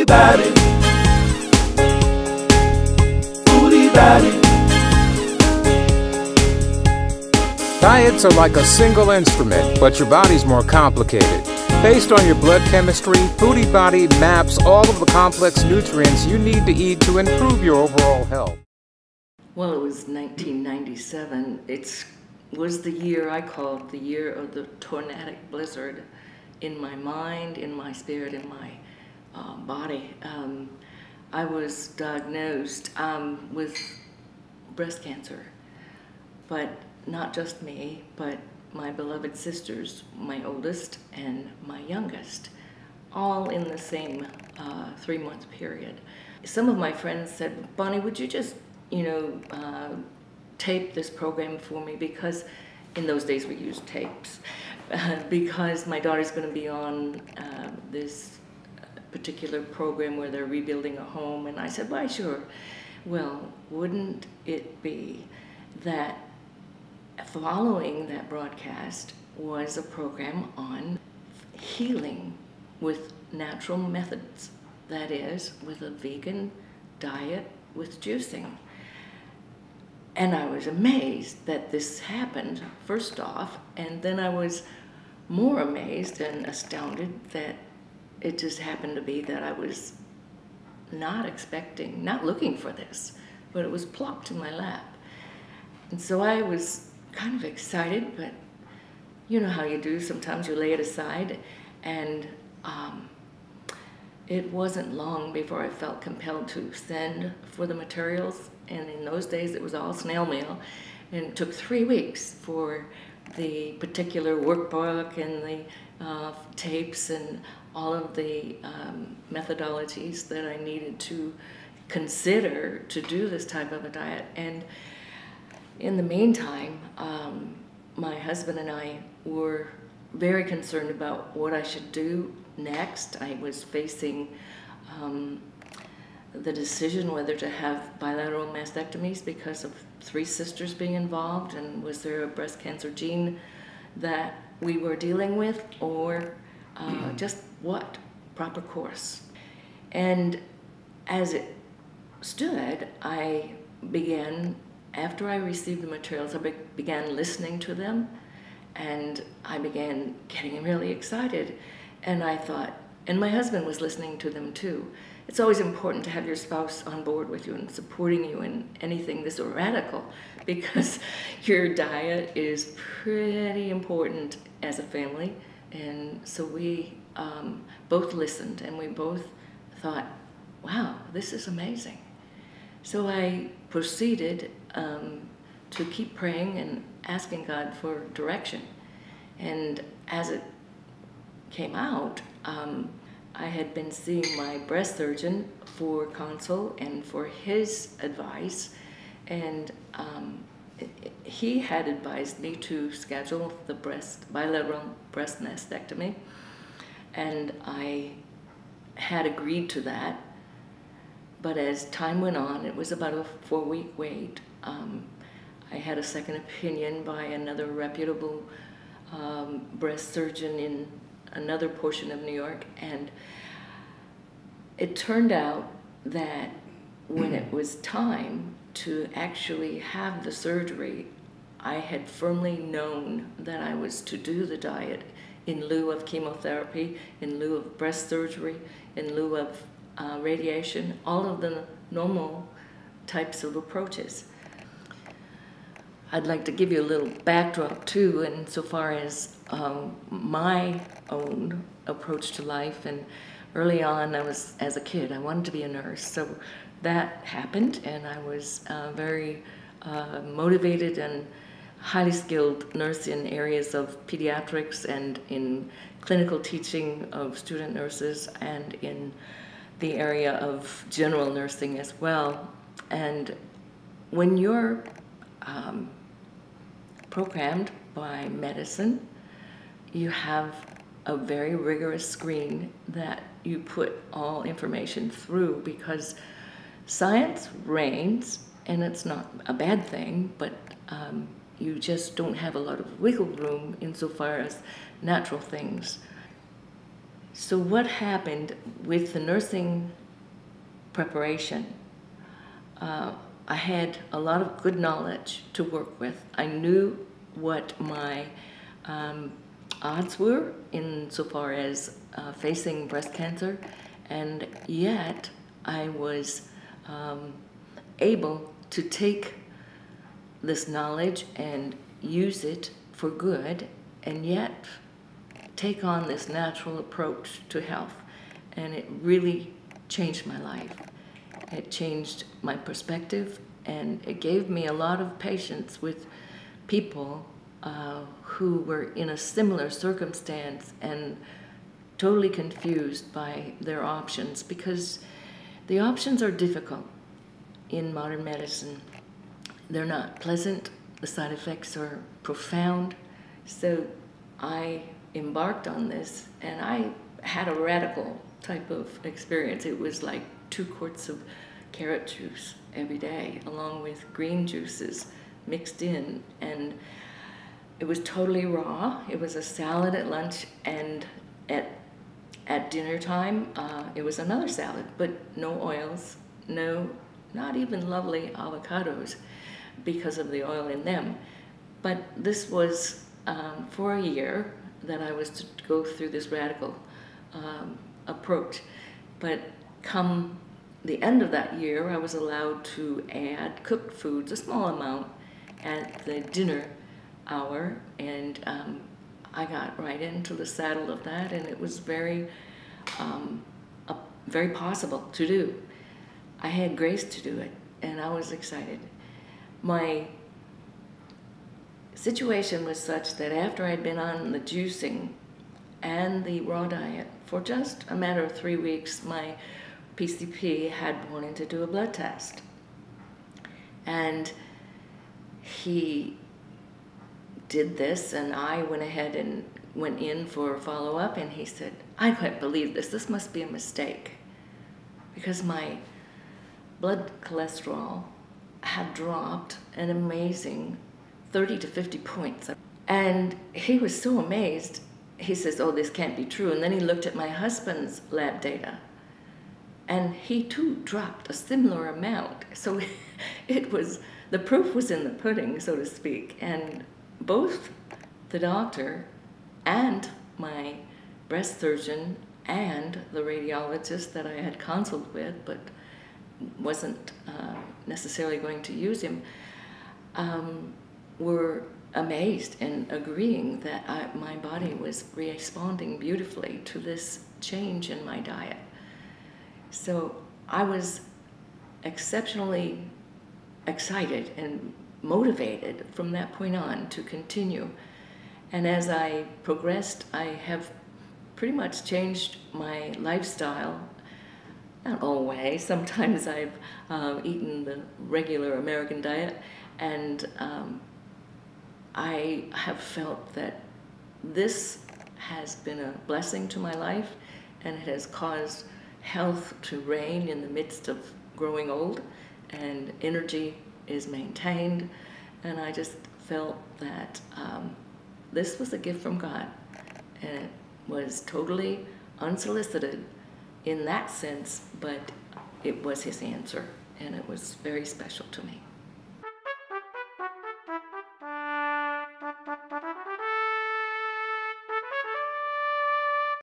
Foodie Baddie. Foodie Baddie. Diets are like a single instrument, but your body's more complicated. Based on your blood chemistry, Foodie Baddie maps all of the complex nutrients you need to eat to improve your overall health. Well, it was 1997. It was the year I called the year of the tornadic blizzard in my mind, in my spirit, in my body. I was diagnosed with breast cancer, but not just me, but my beloved sisters, my oldest and my youngest, all in the same 3-month period. Some of my friends said, Bonnie, would you just, tape this program for me? Because in those days we used tapes. Because my daughter's going to be on this particular program where they're rebuilding a home. And I said, why, sure. Well, wouldn't it be that following that broadcast was a program on healing with natural methods, that is, with a vegan diet with juicing. And I was amazed that this happened, first off, and then I was more amazed and astounded that it just happened to be that I was not expecting, not looking for this, but it was plopped in my lap. And so I was kind of excited, but you know how you do, sometimes you lay it aside, and it wasn't long before I felt compelled to send for the materials, and in those days it was all snail mail, and it took 3 weeks for the particular workbook and the tapes and all of the methodologies that I needed to consider to do this type of a diet. And in the meantime, my husband and I were very concerned about what I should do next. I was facing the decision whether to have bilateral mastectomies because of 3 sisters being involved, and was there a breast cancer gene that we were dealing with, or just what proper course. And as it stood, I began, after I received the materials, I began listening to them, and I began getting really excited. And I thought, and my husband was listening to them too. It's always important to have your spouse on board with you and supporting you in anything this radical, because your diet is pretty important as a family. And so we both listened, and we both thought, wow, this is amazing. So I proceeded to keep praying and asking God for direction. And as it came out, I had been seeing my breast surgeon for consult and for his advice, and he had advised me to schedule the bilateral breast mastectomy, and I had agreed to that. But as time went on, it was about a 4-week wait. I had a second opinion by another reputable breast surgeon in another portion of New York, and it turned out that when it was time to actually have the surgery, I had firmly known that I was to do the diet in lieu of chemotherapy, in lieu of breast surgery, in lieu of radiation, all of the normal types of approaches. I'd like to give you a little backdrop too, insofar as my own approach to life. And early on, as a kid, I wanted to be a nurse. So that happened, and I was very motivated and highly skilled nurse in areas of pediatrics and in clinical teaching of student nurses and in the area of general nursing as well. And when you're programmed by medicine, you have a very rigorous screen that you put all information through, because science reigns, and it's not a bad thing, but you just don't have a lot of wiggle room insofar as natural things. So what happened with the nursing preparation? I had a lot of good knowledge to work with. I knew what my odds were insofar as facing breast cancer, and yet I was able to take this knowledge and use it for good, and yet take on this natural approach to health. And it really changed my life. It changed my perspective, and it gave me a lot of patience with people who were in a similar circumstance and totally confused by their options, because the options are difficult in modern medicine. They're not pleasant, the side effects are profound. So I embarked on this, and I had a radical type of experience. It was like 2 quarts of carrot juice every day, along with green juices mixed in, and it was totally raw. It was a salad at lunch, and at dinner time, it was another salad, but no oils, not even lovely avocados because of the oil in them. But this was for a year that I was to go through this radical approach. But come the end of that year, I was allowed to add cooked foods, a small amount, at the dinner hour, and I got right into the saddle of that, and it was very possible to do. I had grace to do it, and I was excited. My situation was such that after I'd been on the juicing and the raw diet for just a matter of 3 weeks, my PCP had wanted to do a blood test. And he did this, and I went ahead and went in for follow-up, and he said, "I can't believe this. This must be a mistake," because my blood cholesterol had dropped an amazing 30 to 50 points. And he was so amazed. He says, "Oh, this can't be true." And then he looked at my husband's lab data, and he too dropped a similar amount. So it was, the proof was in the pudding, so to speak. And both the doctor and my breast surgeon and the radiologist that I had consulted with, but wasn't necessarily going to use him, were amazed and agreeing that my body was responding beautifully to this change in my diet. So I was exceptionally excited and motivated from that point on to continue. And as I progressed, I have pretty much changed my lifestyle. Not always. Sometimes I've eaten the regular American diet, and I have felt that this has been a blessing to my life, and it has caused health to reign in the midst of growing old, and energy is maintained. And I just felt that this was a gift from God, and it was totally unsolicited in that sense, but it was his answer, and it was very special to me.